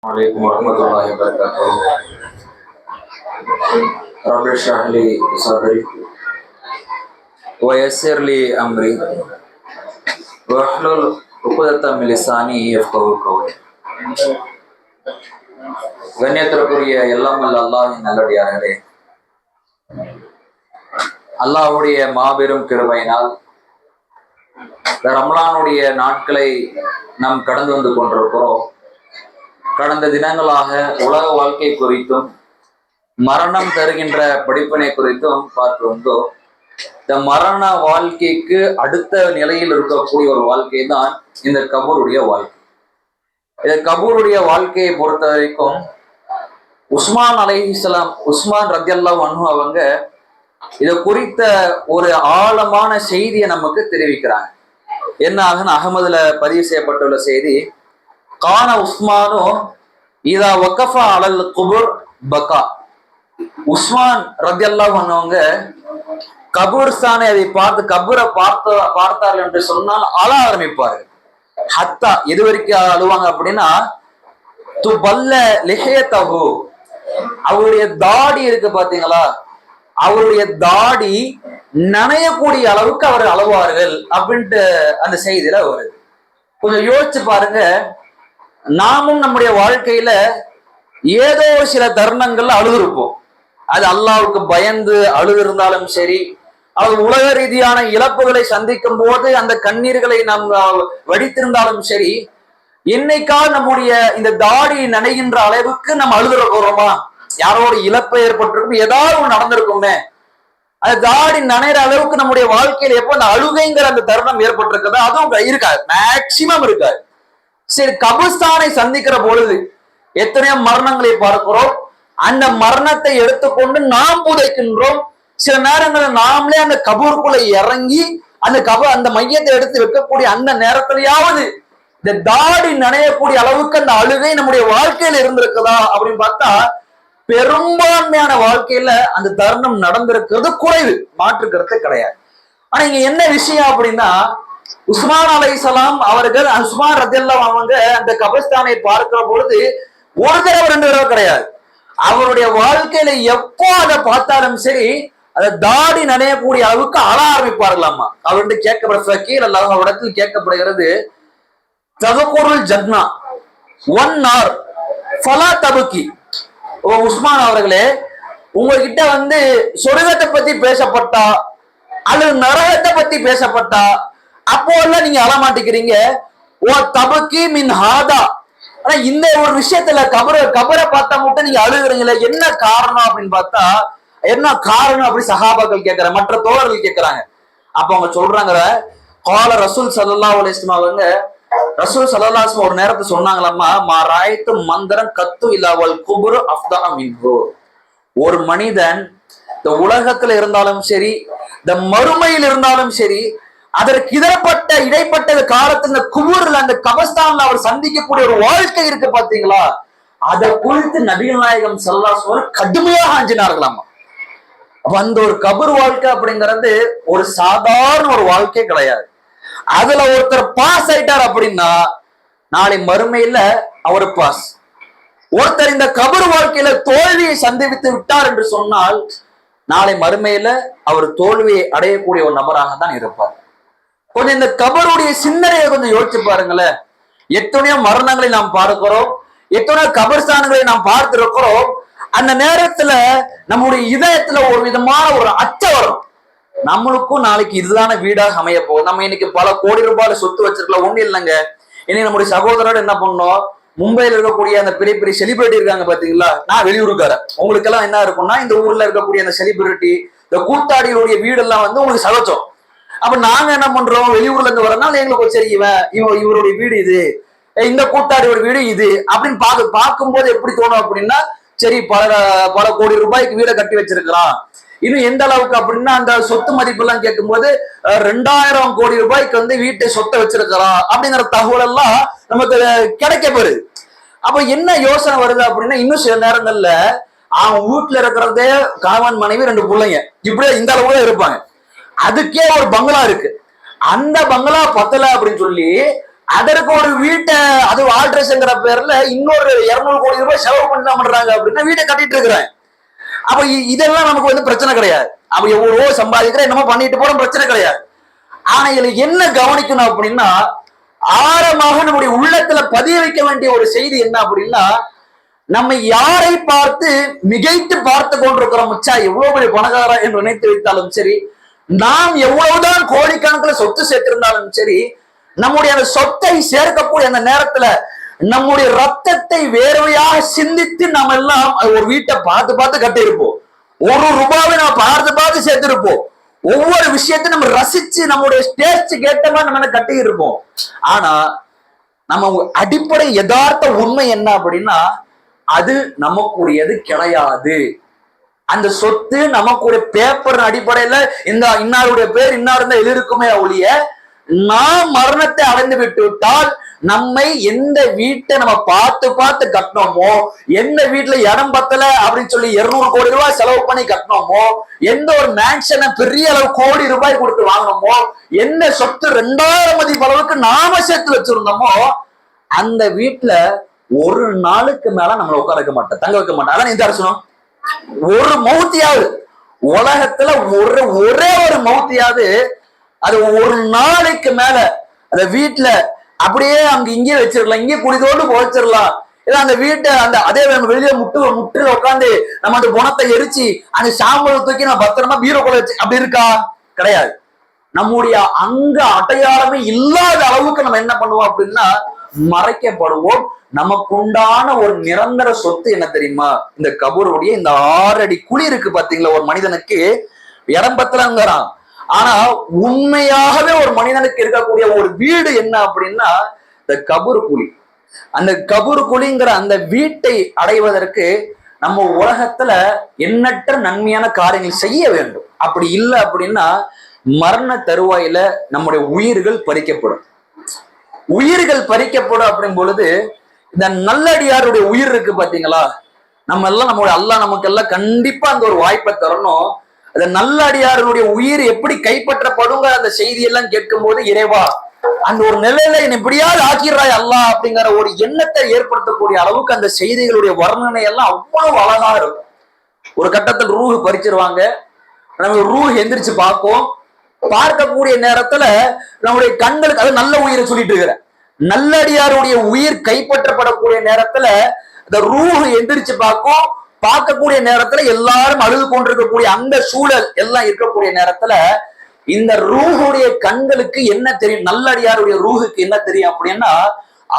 عليكم ورحمة الله وبركاته. رب اشرح لي صدري ويسر لي أمري واحلل عقدة من لساني يفقهوا قولي. கண்ணியத்திற்குரிய எல்லாம் வல்ல அல்லாஹ்வின் நல்லடியார்களே, அல்லாஹ்வுடைய மாபெரும் கிருபையினால் ரமலானுடைய நாட்களை நாம் கடந்து வந்து கொண்டிருக்கிறோம். கடந்த தினங்களாக உலக வாழ்க்கை குறித்தும் மரணம் தருகின்ற படிப்பினை குறித்தும் பார்த்து வந்தோம். இந்த மரண வாழ்க்கைக்கு அடுத்த நிலையில் இருக்கக்கூடிய ஒரு வாழ்க்கை தான் இந்த கபூருடைய வாழ்க்கை. இந்த கபூருடைய வாழ்க்கையை பொறுத்த வரைக்கும் உஸ்மான் அலைஹிஸ்ஸலாம், உஸ்மான் ரலியல்லாஹு அன்ஹு அவங்க இதை குறித்த ஒரு ஆழமான செய்தியை நமக்கு தெரிவிக்கிறாங்க. என்ன ஆகுன்னு அகமதுல பதிவு செய்யப்பட்டுள்ள செய்தி, கான உஸ்மானோ இதா வக்கஃபா அலல் குபுர் பகா. உஸ்மான் ரலியல்லாஹு அன்ஹுங்க கபூர்ஸ்தானை அதை பார்த்து கபூரை பார்த்தார்கள் என்று சொன்னால் அழ ஆரம்பிப்பார்கள். ஹத்தா எது வரைக்கும் அழுவாங்க அப்படின்னா, து பல்ல லிஹயதஹு, அவருடைய தாடி இருக்கு பாத்தீங்களா, அவருடைய தாடி நனையக்கூடிய அளவுக்கு அவர் அழுவார்கள் அப்படின்ட்டு அந்த செய்தியில வருது. கொஞ்சம் யோசிச்சு பாருங்க, நாமும் நம்முடைய வாழ்க்கையில ஏதோ சில தருணங்கள்ல அழுதுருப்போம். அது அல்லாஹ்வுக்கு பயந்து அழுது இருந்தாலும் சரி, அது உலக ரீதியான இழப்புகளை சந்திக்கும் போது அந்த கண்ணீர்களை நாம் வடித்திருந்தாலும் சரி, என்னைக்கா நம்முடைய இந்த தாடி நனைகின்ற அளவுக்கு நம்ம அழுதுறோமா? யாரோட இழப்பு ஏற்பட்டிருக்கும், ஏதாவது ஒண்ணு நடந்திருக்குமே, அது தாடி நனைகிற அளவுக்கு நம்முடைய வாழ்க்கையில எப்போ அந்த அழுகைங்கிற அந்த தருணம் ஏற்பட்டிருக்குதோ அதுவும் இருக்காது, மேக்சிமம் இருக்காது. சரி, கபுஸ்தானை சந்திக்கிற பொழுது எத்தனையோ மரணங்களை பார்க்கிறோம். அந்த மரணத்தை எடுத்துக்கொண்டு நாம் புதைக்கின்றோம். சில நேரங்களில் நாமளே அந்த கபூருக்குள்ள இறங்கி அந்த மையத்தை எடுத்து வைக்கக்கூடிய அந்த நேரத்திலேயாவது இந்த தாடி நனையக்கூடிய அளவுக்கு அந்த அழுகை நம்முடைய வாழ்க்கையில இருந்திருக்குதா அப்படின்னு பார்த்தா பெரும்பான்மையான வாழ்க்கையில அந்த தருணம் நடந்திருக்கிறது குறைவு, மாற்றுக்கிறது கிடையாது. ஆனா இங்க என்ன விஷயம் அப்படின்னா, உஸ்மான் அலைஹிஸ்ஸலாம் அவர்கள், உஸ்மான் ரலியல்லாஹு அவங்க அந்த கபர்ஸ்தானை பார்க்கிற பொழுது ஒரு தடவை ரெண்டு தடவை கிடையாது, அவருடைய வாழ்க்கையில எப்போ அதை பார்த்தாலும் சரி அதை தாடி நனையக்கூடிய அளவுக்கு அழ ஆரம்பிப்பார்களாமா. அவர்கிட்ட கேட்கப்படுற கீழ் அல்லாஹ் அவரிடத்தில் கேட்கப்படுகிறது, ததுகுருல் ஜன்னா ஒன் ஆர் ஃபலா தபுக்கி. ஓ உஸ்மான் அவர்களே, உங்ககிட்ட சொர்க்கத்தை பத்தி பேசப்பட்டா அல்லது நரகத்தை பத்தி பேசப்பட்டா அப்போ எல்லாம் நீங்க அழமாட்டிக்கிறீங்க. ஓ தபுக்கி மின் ஹாதா, ஆனா இந்த ஒரு விஷயத்துல கபரை பார்த்தா மட்டும் நீங்க அழுகுறீங்களே, என்ன காரணம் அப்படின்னு பார்த்தா, என்ன காரணம் அப்படி சஹாபாக்கள் கேட்கிறாங்க, மற்ற தோழர்கள் கேட்கிறாங்க. அப்ப அவங்க சொல்றாங்க, கால ரசூல் ஸல்லல்லாஹு அலைஹி வஸல்லம் அவங்க, ரசூல் ஸல்லல்லாஹு அலைஹி வஸல்லம் ஒரு நேரத்தை சொன்னாங்களாமா, மா ராயத்து மந்தரன் கத்து இல்லாவல் குபுரு அஃதா மின்ஹு. ஒரு மனிதன் இந்த உலகத்துல இருந்தாலும் சரி, இந்த மறுமையில் இருந்தாலும் சரி, அதற்கு இடைப்பட்ட காலத்துல இந்த குபூர்ல அந்த கபஸ்தான்ல அவர் சந்திக்கக்கூடிய ஒரு வாழ்க்கை இருக்கு பாத்தீங்களா, அதை குறித்து நபிகள் நாயகம் ஸல்லல்லாஹு அலைஹி வஸல்லம் கடுமையாக அஞ்சினார்களாமா. அந்த ஒரு கபர் வாழ்க்கை அப்படிங்கிறது ஒரு சாதாரண ஒரு வாழ்க்கை கிடையாது. அதுல ஒருத்தர் பாஸ் ஆயிட்டார் அப்படின்னா நாளை மறுமையில அவர் பாஸ். ஒருத்தர் இந்த கபர் வாழ்க்கையில தோல்வியை சந்தித்து விட்டார் என்று சொன்னால் நாளை மறுமையில அவர் தோல்வியை அடையக்கூடிய ஒரு நபராக தான் இருப்பார். கொஞ்சம் இந்த கபருடைய சிந்தனையை கொஞ்சம் யோசிச்சு பாருங்களேன். எத்தனையோ மரணங்களை நாம் பார்க்கிறோம், எத்தனையோ கபர்ஸ்தானங்களை நாம் பார்த்திருக்கிறோம். அந்த நேரத்துல நம்முடைய இதயத்துல ஒரு விதமான ஒரு அச்சம் வரும், நம்மளுக்கும் நாளைக்கு இதுதான வீடாக அமைய போகும். நம்ம இன்னைக்கு பல கோடி ரூபாயில சொத்து வச்சிருக்கலாம், ஒண்ணு இல்லைங்க. இன்னைக்கு நம்முடைய சகோதரோட என்ன பண்ணோம், மும்பையில இருக்கக்கூடிய அந்த பெரிய பெரிய செலிபிரிட்டி இருக்காங்க பாத்தீங்களா, நான் வெளியூருக்காரன், உங்களுக்கு எல்லாம் என்ன இருக்கும்னா இந்த ஊர்ல இருக்கக்கூடிய அந்த செலிபிரிட்டி, இந்த கூத்தாடிகளுடைய வீடெல்லாம் உங்களுக்கு சகஜம். அப்ப நாங்க என்ன பண்றோம், வெளியூர்ல இருந்து வரனால எங்களுக்கு சரி இவருடைய வீடு இது, இந்த கூத்தாடியோட வீடு இது அப்படின்னு பார்க்கும்போது எப்படி தோணும் அப்படின்னா, சரி பல கோடி ரூபாய்க்கு வீடை கட்டி வச்சிருக்கிறான். இன்னும் எந்த அளவுக்கு அப்படின்னா அந்த சொத்து மதிப்பு எல்லாம் கேட்கும்போது 2000 கோடி ரூபாய்க்கு வீட்டை சொத்தை வச்சிருக்கிறான் அப்படிங்கிற தகவல் எல்லாம் நமக்கு கிடைக்க போகுது. அப்ப என்ன யோசனை வருது அப்படின்னா, இன்னும் சில நேரங்கள்ல அவன் வீட்டுல இருக்கிறதே கணவன் மனைவி 2 பிள்ளைங்க இப்படியே இந்த அளவுல இருப்பாங்க. அதுக்கே ஒரு பங்களா இருக்கு, அந்த பங்களா பத்தல அப்படின்னு சொல்லி அதற்கு ஒரு வீட்டை அது ஆல்ட்ரேஷன்ங்கிற பேர்ல இன்னொரு 200 கோடி ரூபாய் செலவு பண்ணாமன்றாங்க அப்படின்னா வீட்டை கட்டிட்டு இருக்கிறேன். அப்ப இதெல்லாம் நமக்கு வந்து பிரச்சனை கிடையாது. அப்ப எவ்வளவோ சம்பாதிக்கிற என்னமோ பண்ணிட்டு போறோம், பிரச்சனை கிடையாது. ஆனா இதுல என்ன கவனிக்கணும் அப்படின்னா, ஆழமாக நம்முடைய உள்ளத்துல பதிய வைக்க வேண்டிய ஒரு செய்தி என்ன அப்படின்னா, நம்ம யாரை பார்த்து மிகைத்து பார்த்து கொண்டிருக்கிறோம். மச்சா எவ்வளவு பெரிய பணக்காரா என்று நினைத்து வைத்தாலும் சரி, நாம் எவ்வளவுதான் கோடிக்கணக்கில் சொத்து சேர்த்திருந்தாலும் சரி, நம்முடைய அந்த சொத்தை சேர்க்கக்கூடிய அந்த நேரத்துல நம்முடைய ரத்தத்தை வேர்வையாக சிந்தித்து நம்ம எல்லாம் ஒரு வீட்டை பார்த்து பார்த்து கட்டியிருப்போம். ஒரு ரூபாவை நம்ம பார்த்து பார்த்து சேர்த்திருப்போம். ஒவ்வொரு விஷயத்தையும் நம்ம ரசிச்சு நம்முடைய ஸ்டேஜ் கேட்ட மாதிரி நம்ம கட்டி இருப்போம். ஆனா நம்ம அடிப்படை யதார்த்த உண்மை என்ன அப்படின்னா, அது நமக்குரியது கிடையாது. அந்த சொத்து நமக்குரிய பேப்பர் அடிப்படையில இந்த இன்னாருடைய பேர் இன்னார் தான் எழுதிருக்குமே ஒழிய, நாம் மரணத்தை அடைந்து விட்டு விட்டால் நம்மை எந்த வீட்டை நம்ம பார்த்து பார்த்து கட்டினோமோ, எந்த வீட்டுல இடம் பத்தல அப்படின்னு சொல்லி 200 கோடி ரூபாய் செலவு பண்ணி கட்டினோமோ, எந்த ஒரு மேன்ஷனை பெரிய அளவு கோடி ரூபாய் கொடுத்து வாங்கினோமோ, எந்த சொத்து 2000 மதிப்பு அளவுக்கு நாம சேர்த்து வச்சிருந்தோமோ, அந்த வீட்டுல ஒரு நாளுக்கு மேல நம்மளை உட்கார வைக்க மாட்டோம், தங்க வைக்க மாட்டோம். அதான் இந்த அரசனம் ஒரு மௌத்தியாவது உலகத்துல ஒரே ஒரு மௌத்தியாவது அது ஒரு நாளைக்கு மேல அந்த வீட்டுல அப்படியே அங்க இங்கே வச்சிடலாம், இங்கே குடிதோடு போச்சிடலாம். ஏன்னா அந்த வீட்டை அந்த அதே வெளியே முட்டுல உட்காந்து நம்ம அந்த குணத்தை எரிச்சு அந்த சாம்பலை தூக்கி நம்ம பத்திரமா பீரோக்குள்ள வச்சு அப்படி இருக்கா? கிடையாது. நம்முடைய அங்க அடையாளமே இல்லாத அளவுக்கு நம்ம என்ன பண்ணுவோம் அப்படின்னா மறைக்கப்படுவோம். நமக்கு உண்டான ஒரு நிரந்தர சொத்து என்ன தெரியுமா? இந்த கபருடைய இந்த 6 அடி குழி இருக்கு பாத்தீங்களா? ஒரு மனிதனுக்கு இடம் பத்தலங்கிறான். ஆனா உண்மையாகவே ஒரு மனிதனுக்கு இருக்கக்கூடிய ஒரு வீடு என்ன அப்படின்னா இந்த கபூர் குழி. அந்த கபூர் குழிங்கிற அந்த வீட்டை அடைவதற்கு நம்ம உலகத்துல எண்ணற்ற நன்மையான காரியங்கள் செய்ய வேண்டும். அப்படி இல்லை அப்படின்னா மரண தருவாயில நம்முடைய உயிர்கள் பறிக்கப்படும். உயிர்கள் பறிக்கப்படும் அப்படின் பொழுது இந்த நல்லடியாருடைய உயிர் இருக்கு பாத்தீங்களா? நம்ம எல்லாம் நம்மளுடைய அல்லாஹ் நமக்கு எல்லாம் கண்டிப்பா அந்த ஒரு வாய்ப்பை தரணும். அந்த நல்லடியாருடைய உயிர் எப்படி கைப்பற்றப்படுங்கிற அந்த செய்தியெல்லாம் கேட்கும் போது, இறைவா அந்த ஒரு நிலையில எப்படியாவது ஆக்கிடுறாய் அல்லாஹ் அப்படிங்கிற ஒரு எண்ணத்தை ஏற்படுத்தக்கூடிய அளவுக்கு அந்த செய்திகளுடைய வர்ணனை எல்லாம் அவ்வளவு அழகா இருக்கும். ஒரு கட்டத்தில் ரூஹ் பறிச்சிருவாங்க, நம்ம ரூஹ் எந்திரிச்சு பார்க்கும். பார்க்கக்கூடிய நேரத்துல நம்முடைய கண்களுக்கு அது நல்ல உயிரை சொல்லிட்டு இருக்கிற நல்லடியாருடைய உயிர் கைப்பற்றப்படக்கூடிய நேரத்துல இந்த ரூஹ் எந்திரிச்சு பார்க்கும். பார்க்கக்கூடிய நேரத்துல எல்லாரும் அழுது கொண்டிருக்கக்கூடிய அந்த சூழல் எல்லாம் இருக்கக்கூடிய நேரத்துல இந்த ரூஹுடைய கண்களுக்கு என்ன தெரியும்? நல்லடியாருடைய ரூஹுக்கு என்ன தெரியும் அப்படின்னா,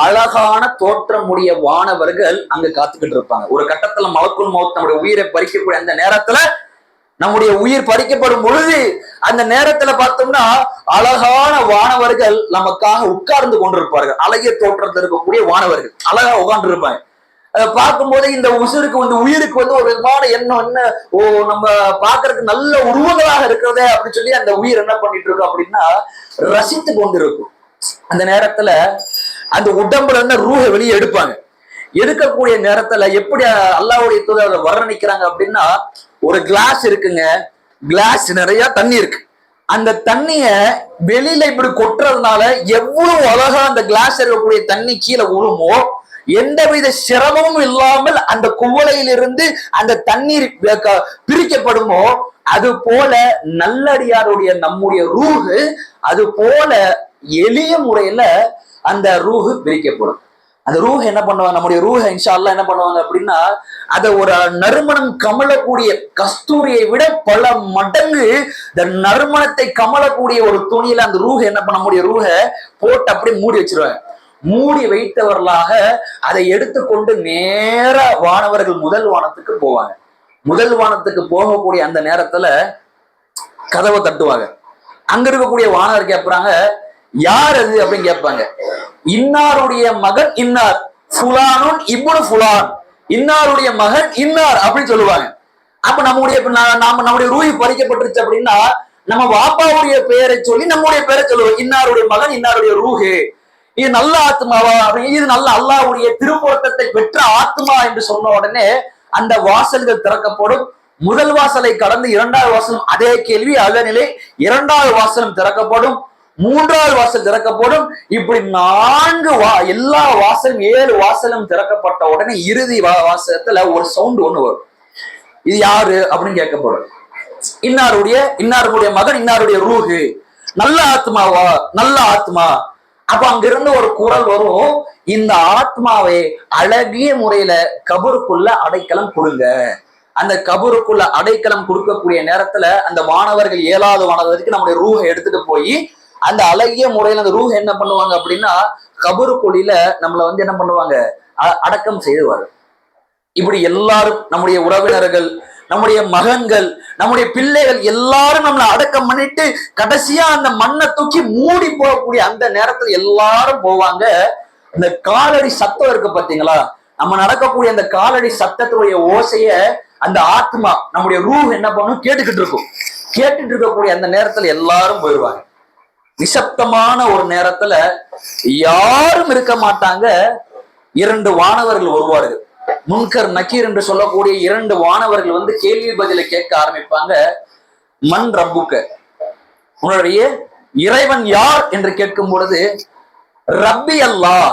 அழகான தோற்றமுடைய வானவர்கள் அங்க காத்துக்கிட்டு இருப்பாங்க. ஒரு கட்டத்துல மலக்குல் மௌத் நம்முடைய உயிரை பறிக்கக்கூடிய அந்த நேரத்துல, நம்முடைய உயிர் பறிக்கப்படும் பொழுது அந்த நேரத்துல பார்த்தோம்னா அழகான வானவர்கள் நமக்காக உட்கார்ந்து கொண்டிருப்பார்கள். அழகிய தோற்றத்தில் இருக்கக்கூடிய வானவர்கள் அழகா உட்கார்ந்து இருப்பாங்க. அதை பார்க்கும் போது இந்த உசுருக்கு வந்து உயிருக்கு வந்து ஒரு விதமான எண்ணம் என்ன, ஓ நம்ம பாக்குறதுக்கு நல்ல உருவங்களாக இருக்கிறதே அப்படின்னு சொல்லி அந்த உயிர் என்ன பண்ணிட்டு இருக்கோம் அப்படின்னா ரசித்து கொண்டிருக்கும். அந்த நேரத்துல அந்த உடம்புல இருந்து ரூஹை வெளியே எடுப்பாங்க. எடுக்கக்கூடிய நேரத்துல எப்படி அல்லாஹ்வுடைய தூதர் வர்ணிக்கிறாங்க அப்படின்னா, ஒரு கிளாஸ் இருக்குங்க, கிளாஸ் நிறைய தண்ணி இருக்கு. அந்த தண்ணிய வெளியில இப்படி கொட்டுறதுனால எவ்வளவு அழகா அந்த கிளாஸ் இருக்கக்கூடிய தண்ணி கீழே விழுமோ, எந்தவித சிரமமும் இல்லாமல் அந்த குவளையிலிருந்து அந்த தண்ணீர் பிரிக்கப்படுமோ, அது போல நல்லடியாருடைய நம்முடைய ரூஹு அது போல எளிய முறையில அந்த ரூஹு பிரிக்கப்படும். அந்த ரூஹ் என்ன பண்ணுவாங்க? நம்முடைய ரூஹ இன்ஷா அல்லாஹ் என்ன பண்ணுவாங்க அப்படின்னா, அதை ஒரு நறுமணம் கமலக்கூடிய கஸ்தூரியை விட பல மடங்கு இந்த நறுமணத்தை கமலக்கூடிய ஒரு துணியில அந்த ரூஹ என்ன பண்ண முடியும்? ரூஹ போட்டு அப்படியே மூடி வச்சிருவாங்க. மூடி வைத்தவர்களாக அதை எடுத்துக்கொண்டு நேர வானவர்கள் முதல் வானத்துக்கு போவாங்க. முதல் வானத்துக்கு போகக்கூடிய அந்த நேரத்துல கதவை தட்டுவாங்க. அங்க இருக்கக்கூடிய வானவர் கேட்பாங்க, யார் அது அப்படின்னு கேட்பாங்க. இன்னாருடைய மகன் இன்னார், ஃபுலானுன் இப்னு ஃபுலான், இன்னாருடைய மகன் இன்னார் அப்படின்னு சொல்லுவாங்க. அப்ப நம்முடைய ரூஹி பறிக்கப்பட்டுருச்சு அப்படின்னா நம்ம வாப்பாவுடைய பெயரை சொல்லி நம்முடைய பெயரை சொல்லுவோம். இன்னாருடைய மகன் இன்னாருடைய ரூஹு, இது நல்ல ஆத்மாவா அப்படின்னு, இது நல்ல அல்லாஹ்வுடைய திருப்பொருத்தத்தை பெற்ற ஆத்மா என்று சொன்ன உடனே அந்த வாசல்கள் திறக்கப்படும். முதல் வாசலை கடந்து 2வது வாசலும் அதே கேள்வி அதே நிலை, 2வது வாசலும் திறக்கப்படும். மூன்றாவது வாசல் திறக்கப்படும். இப்படி எல்லா வாசலும் 7 வாசலும் திறக்கப்பட்ட உடனே இறுதி வாசகத்துல ஒரு சவுண்ட் ஒண்ணு வரும். இது யாரு அப்படின்னு கேட்கப்படும். இன்னாருடைய மகன், இன்னாருடைய ரூஹு, நல்ல ஆத்மாவா, நல்ல ஆத்மா. அப்ப அங்கிருந்து ஒரு குரல் வரும், இந்த ஆத்மாவை அழகிய முறையில கபருக்குள்ள அடைக்கலம் கொடுங்க. அந்த கபருக்குள்ள அடைக்கலம் கொடுக்கக்கூடிய நேரத்துல அந்த மாணவர்கள் 7வது மாணவருக்கு நம்முடைய ரூஹை எடுத்துட்டு போய் அந்த அழகிய முறையில அந்த ரூஹ் என்ன பண்ணுவாங்க அப்படின்னா கபருக்குழியில நம்மள என்ன பண்ணுவாங்க, அடக்கம் செய்துவாரு. இப்படி எல்லாரும், நம்முடைய உறவினர்கள், நம்முடைய மகன்கள், நம்முடைய பிள்ளைகள் எல்லாரும் நம்மளை அடக்கம் பண்ணிட்டு கடைசியா அந்த மண்ணை தூக்கி மூடி போகக்கூடிய அந்த நேரத்துல எல்லாரும் போவாங்க. இந்த காலடி சத்தம் இருக்கு பாத்தீங்களா, நம்ம நடக்கக்கூடிய அந்த காலடி சத்தத்துடைய ஓசைய அந்த ஆத்மா, நம்முடைய ரூஹ் என்ன பண்ணும், கேட்டுக்கிட்டு இருக்கும். கேட்டுட்டு இருக்கக்கூடிய அந்த நேரத்துல எல்லாரும் போயிடுவாங்க. நிசப்தமான ஒரு நேரத்துல யாரும் இருக்க மாட்டாங்க. 2 வானவர்கள் வருவார்கள். முன்கர் நக்கீர் என்று சொல்லக்கூடிய 2 வானவர்கள் கேள்வி பதிலை கேட்க ஆரம்பிப்பாங்க. மன் ரப்புக்க, உன்னுடைய இறைவன் யார் என்று கேட்கும் பொழுது ரப்பி அல்லாஹ்,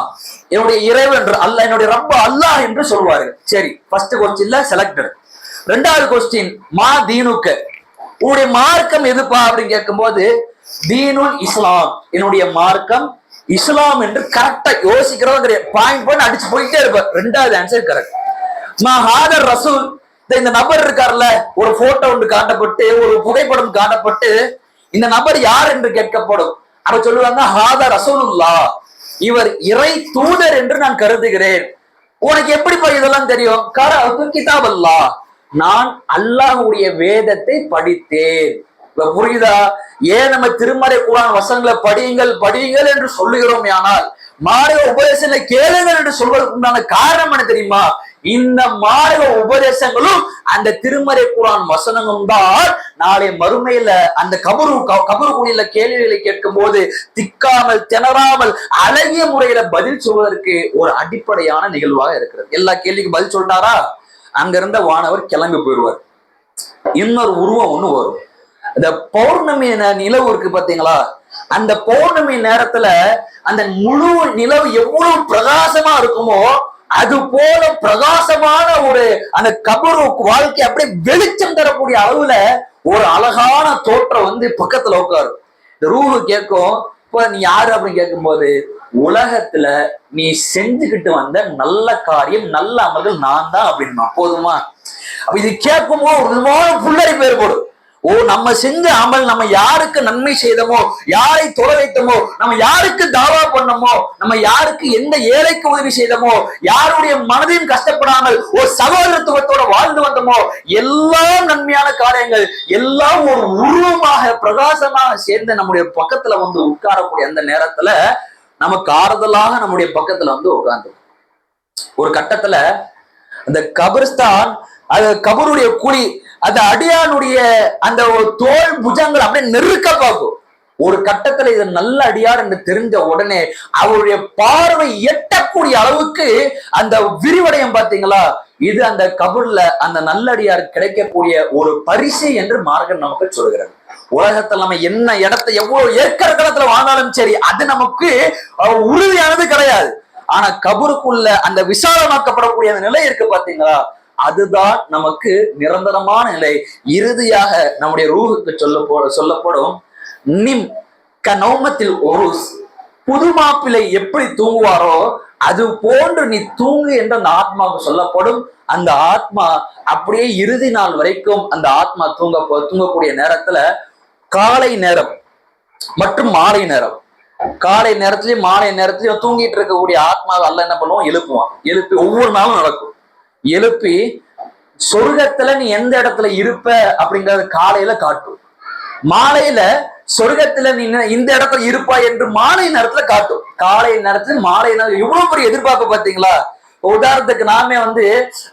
என்னுடைய இறைவன் அல்ல, என்னுடைய ரப்ப அல்லாஹ் என்று சொல்வார்கள். சரி, ஃபர்ஸ்ட் கொஸ்டின்ல செலக்டட். 2வது கொஸ்டின் மா தீனுக்க, உன்னுடைய மார்க்கம் எதுப்பா அப்படின்னு கேட்கும்போது தீனுல் இஸ்லாம், என்னுடைய மார்க்கம் இஸ்லாம் என்று கரெக்டா யோசிக்கிறதும் கிடையாது. பாயிண்ட் அடிச்சு போயிட்டே இருப்பார். 2வது ஆன்சர் கரெக்ட். ஹாதர் ரசூல், இந்த நபர் இருக்கார்ல, ஒரு போட்டோ ஒன்று காட்டப்பட்டு, ஒரு புகைப்படம் காட்டப்பட்டு இந்த நபர் யார் என்று கேட்கப்படும். அப்ப சொல்லுவாங்க ஹாதர் ரசூலுல்லா, இவர் இறை தூதர் என்று நான் கருதுகிறேன். உனக்கு எப்படிப்பா இதெல்லாம் தெரியும்? கிதாப் அல்லாஹ், நான் அல்லாஹ்வுடைய வேதத்தை படித்தேன். புரியுதா? ஏன் நம்ம திருமறை குர்ஆன் வசனங்களை படியுங்கள் என்று சொல்லுகிறோம். ஆனால் மார்க்க உபதேசங்களை கேளுங்கள் என்று சொல்வதற்கு உண்டான காரணம் என்ன தெரியுமா? இந்த மார்க்க உபதேசங்களும் அந்த திருமறை குர்ஆன் வசனங்களும் தான் நாளை மறுமையில அந்த கபருக்குள்ள கேள்விகளை கேட்கும் போது திக்காமல் திணறாமல் அழகிய முறையில பதில் சொல்வதற்கு ஒரு அடிப்படையான நிகழ்வாக இருக்கிறது. எல்லா கேள்விக்கும் பதில் சொல்லிட்டாரா, அங்க இருந்த வானவர் கிளம்பி போயிடுவார். இன்னொரு உருவம் ஒண்ணு வரும். இந்த பௌர்ணமி நிலவு இருக்கு பாத்தீங்களா, அந்த பௌர்ணமி நேரத்துல அந்த முழு நிலவு எவ்வளவு பிரகாசமா இருக்குமோ அது போல பிரகாசமான ஒரு அந்த கபரு வாழ்க்கை அப்படியே வெளிச்சம் தரக்கூடிய அளவுல ஒரு அழகான தோற்றம் பக்கத்துல உட்காரு. இந்த ரூஹு கேட்கும், இப்ப நீ யாரு அப்படின்னு கேட்கும் போது, உலகத்துல நீ செஞ்சுக்கிட்டு வந்த நல்ல காரியம், நல்ல அமல்கள் நான் தான் அப்படின்னா போதுமா? அப்ப இது கேட்கும் போது ஒரு விதமான புல்லரிப்பு ஏற்படும். ஓ, நம்ம செஞ்ச அமல், நம்ம யாருக்கு நன்மை செய்தோமோ, யாரை தொலை வைத்தோமோ, நம்ம யாருக்கு தாவா பண்ணமோ, நம்ம யாருக்கு எந்த ஏழைக்கு உதவி செய்தோமோ, யாருடைய மனதையும் கஷ்டப்படாமல் ஒரு சகோதரத்துவத்தோட வாழ்ந்து வந்தோமோ, எல்லாம் நன்மையான காரியங்கள் எல்லாம் ஒரு உருவமாக பிரகாசமாக சேர்ந்து நம்முடைய பக்கத்துல உட்காரக்கூடிய அந்த நேரத்துல நமக்கு ஆறுதலாக நம்முடைய பக்கத்துல உட்கார்ந்து ஒரு கட்டத்துல அந்த கபர்ஸ்தான், அது கபருடைய குழி, அந்த அடியானுடைய அந்த தோல் புஜங்கள் அப்படியே நெருக்க பார்க்கும். ஒரு கட்டத்துல இது நல்ல அடியார் என்று தெரிஞ்ச உடனே அவருடைய பார்வை எட்டக்கூடிய அளவுக்கு அந்த விரிவடையும் பாத்தீங்களா. இது அந்த கபூர்ல அந்த நல்லடியார் கிடைக்கக்கூடிய ஒரு பரிசு என்று மார்க்கம் நமக்கு சொல்கிறது. உலகத்துல நம்ம என்ன இடத்தை எவ்வளவு ஏக்கர் களத்துல வாழ்ந்தாலும் சரி, அது நமக்கு உறுதியானது கிடையாது. ஆனா கபருக்குள்ள அந்த விசாலமாக்கப்படக்கூடிய அந்த நிலை இருக்கு பாத்தீங்களா, அதுதான் நமக்கு நிரந்தரமான நிலை. இறுதியாக நம்முடைய ரூஹுக்கு சொல்லப்படும் நிம் கனௌமத்தில் ஒருஸ், புது மாப்பிள்ளை எப்படி தூங்குவாரோ அது போன்று நீ தூங்கு என்று அந்த ஆத்மாவுக்கு சொல்லப்படும். அந்த ஆத்மா அப்படியே இறுதி நாள் வரைக்கும் அந்த ஆத்மா தூங்கக்கூடிய நேரத்துல காலை நேரம் மற்றும் மாலை நேரம், காலை நேரத்திலயும் மாலை நேரத்திலயும் தூங்கிட்டு இருக்கக்கூடிய ஆத்மாவை அல்ல என்ன பண்ணுவோம், எழுப்புவான். எழுப்பி ஒவ்வொரு நாளும் நடக்கும். எழுப்பி சொர்க்கத்துல நீ எந்த இடத்துல இருப்ப அப்படிங்கறது காலையில காட்டும், மாலையில சொர்க்கத்துல நீ இந்த இடத்துல இருப்பா என்று மாலை நேரத்துல காட்டும். காலை நேரத்துல மாலை நேரத்துல இவ்வளவு பெரிய எதிர்பார்ப்பு பாத்தீங்களா. உதாரணத்துக்கு நாமே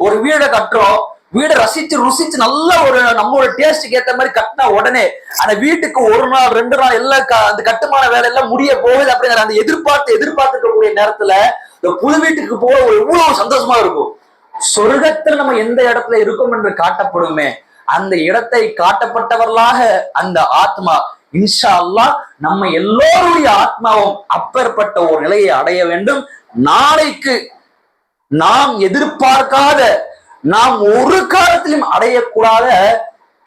ஒரு வீடை கட்டுறோம், வீடை ரசிச்சு ருசிச்சு நல்ல ஒரு நம்மளோட டேஸ்டுக்கு ஏத்த மாதிரி கட்டினா உடனே அந்த வீட்டுக்கு 1 நாள் 2 நாள் எல்லாம் அந்த கட்டுமான வேலை எல்லாம் முடிய போகுது அப்படிங்கிற அந்த எதிர்பார்த்துக்கக்கூடிய நேரத்துல இந்த புது வீட்டுக்கு போக எவ்வளவு சந்தோஷமா இருக்கும். சொர்க்கத்தில் நம்ம எந்த இடத்துல இருக்கோம் என்று காட்டப்படுமே, அந்த இடத்தை காட்டப்பட்டவர்களாக அந்த ஆத்மா இன்ஷா அல்லாஹ் நம்ம எல்லோருடைய ஆத்மாவும் அப்பேற்பட்ட ஒரு நிலையை அடைய வேண்டும். நாளைக்கு நாம் எதிர்பார்க்காத, நாம் ஒரு காலத்திலும் அடையக்கூடாத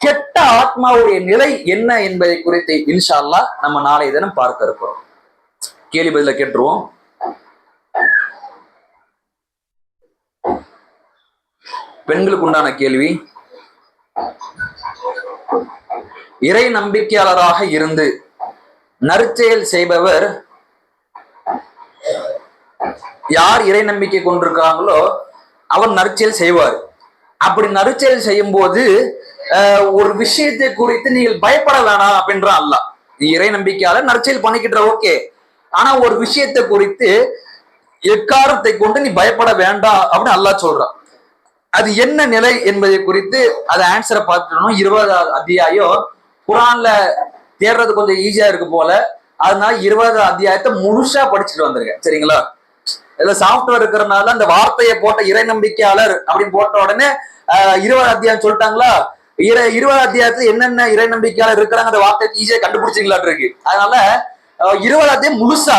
கெட்ட ஆத்மாவுடைய நிலை என்ன என்பதை குறித்து இன்ஷா அல்லாஹ் நம்ம நாளைய தினம் பார்க்க இருக்கிறோம். கேள்வி பதில கேட்டுருவோம். பெண்களுக்கு உண்டான கேள்வி, இறை நம்பிக்கையாளராக இருந்து நற்செயல் செய்பவர் யார் இறை நம்பிக்கை கொண்டிருக்காங்களோ அவர் நற்செயல் செய்வார். அப்படி நற்செயல் செய்யும் போது ஒரு விஷயத்தை குறித்து நீங்கள் பயப்பட வேணாம் அப்படின்ற அல்லாஹ். நீ இறை நம்பிக்கையாளர் நற்செயல் பண்ணிக்கிட்ட ஓகே, ஆனா ஒரு விஷயத்தை குறித்து எக்காரத்தை கொண்டு நீ பயப்பட வேண்டாம் அப்படின்னு அல்லாஹ் சொல்றான். அது என்ன நிலை என்பதை குறித்து அது ஆன்சரை பார்த்துட்டோம். 20வது அத்தியாயம் குரான்ல தேடுறது கொஞ்சம் ஈஸியா இருக்கு போல, அதனால 20வது அத்தியாயத்தை முழுசா படிச்சுட்டு வந்திருக்கேன். சரிங்களா? இதுல சாஃப்ட்வேர் இருக்கிறதுனால அந்த வார்த்தையை போட்ட இறை நம்பிக்கையாளர் அப்படின்னு போட்ட உடனே 20வது அத்தியாயம் சொல்லிட்டாங்களா, 20வது அத்தியாயத்துல என்னென்ன இறை நம்பிக்கையாளர் இருக்கிறாங்க அந்த வார்த்தையை ஈஸியா கண்டுபிடிச்சிங்களான் இருக்கு. அதனால 20வது அத்தியாயம் முழுசா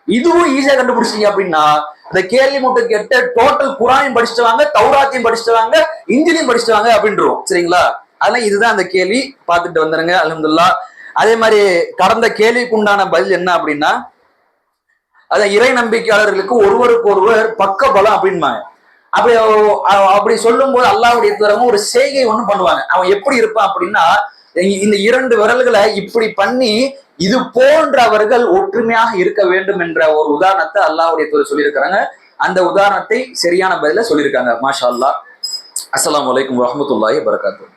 இதுவும் ஈஸியா கண்டுபிடிச்சிங்க அப்படின்னா இந்த கேள்வி மட்டும் கேட்டு டோட்டல் குரானையும் படிச்சுட்டு வாங்க, தௌராத்தையும் படிச்சுட்டு வாங்க, இஞ்சிலையும் படிச்சுட்டு வாங்க அப்படின்றோம். சரிங்களா? அதெல்லாம் இதுதான் அந்த கேள்வி, பார்த்துட்டு வந்துருங்க. அல்ஹம்துலில்லாஹ். அதே மாதிரி கடந்த கேள்விக்கு உண்டான பதில் என்ன அப்படின்னா, அதான் இறை நம்பிக்கையாளர்களுக்கு ஒருவருக்கு ஒருவர் பக்க பலம் அப்படின்பாங்க. அப்படி சொல்லும் போது அல்லாஹ்வுடைய தூதரங்க ஒரு செய்கை ஒண்ணு பண்ணுவாங்க. அவன் எப்படி இருப்பான் அப்படின்னா, இந்த 2 விரல்களை இப்படி பண்ணி இது போன்றவர்கள் ஒற்றுமையாக இருக்க வேண்டும் என்ற ஒரு உதாரணத்தை அல்லாஹ்வுடைய தூதர் சொல்லியிருக்கிறாங்க. அந்த உதாரணத்தை சரியான பதில சொல்லியிருக்காங்க. மாஷா அல்லாஹ். அஸ்ஸலாமு அலைக்கும் வரஹ்மத்துல்லாஹி வபரகாத்துஹு.